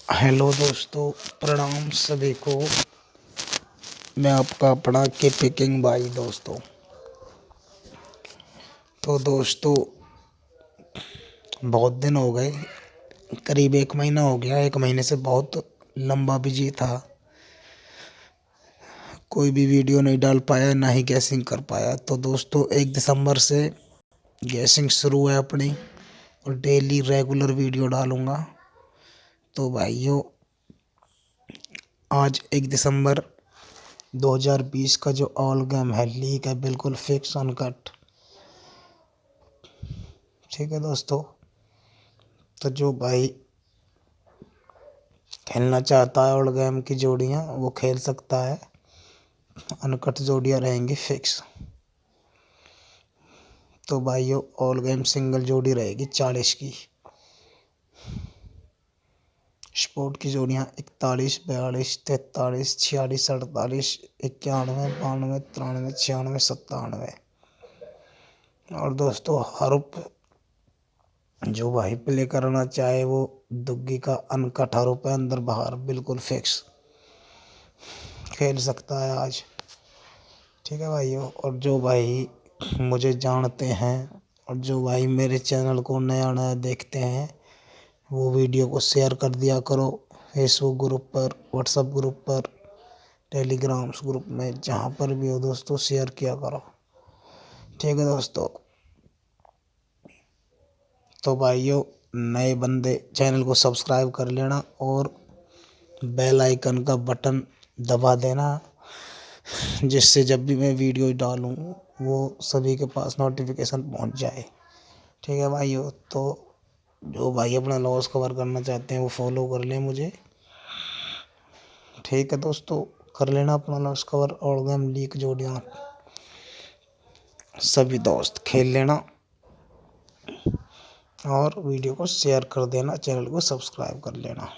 Hello दोस्तों, प्रणाम सभी को। मैं आपका अपना के पिकिंग भाई दोस्तों। तो दोस्तों, बहुत दिन हो गए, करीब 1 महीना हो गया। 1 महीने से बहुत लंबा बिजी था, कोई भी वीडियो नहीं डाल पाया, ना ही गैसिंग कर पाया। तो दोस्तों, 1 दिसंबर से गैसिंग शुरू है अपनी और डेली रेगुलर वीडियो डालूंगा। तो भाइयों, आज 1 दिसंबर 2020 का जो ऑल गेम है लीग है, बिल्कुल फिक्स अनकट। ठीक है दोस्तों, तो जो भाई खेलना चाहता है ऑल गेम की जोड़ियाँ वो खेल सकता है। अनकट जोड़ियाँ रहेंगी फिक्स। तो भाइयों, ऑल गेम सिंगल जोड़ी रहेगी 40 की। स्पोर्ट की जोड़ियाँ 41, 42, 43, 46, 48, 91, 92, 93, 96, 97। और दोस्तों, हरुप जो भाई प्ले करना चाहे वो दुग्गी का अनकट हरुप है, अंदर बाहर बिल्कुल फिक्स खेल सकता है आज। ठीक है भाइयों, और जो भाई मुझे जानते हैं और जो भाई मेरे चैनल को नया नया देखते हैं, वो वीडियो को शेयर कर दिया करो। फेसबुक ग्रुप पर, व्हाट्सएप ग्रुप पर, टेलीग्राम ग्रुप में, जहाँ पर भी हो दोस्तों, शेयर किया करो। ठीक है दोस्तों, तो भाइयों, नए बंदे चैनल को सब्सक्राइब कर लेना और बेल आइकन का बटन दबा देना, जिससे जब भी मैं वीडियो डालूं वो सभी के पास नोटिफिकेशन पहुंच जाए। ठीक है भाइयों, तो जो भाई अपना लॉस कवर करना चाहते हैं वो फॉलो कर लें मुझे। ठीक है दोस्तों, कर लेना अपना लॉस कवर और गेम लीग जोड़ियाँ सभी दोस्त खेल लेना और वीडियो को शेयर कर देना, चैनल को सब्सक्राइब कर लेना।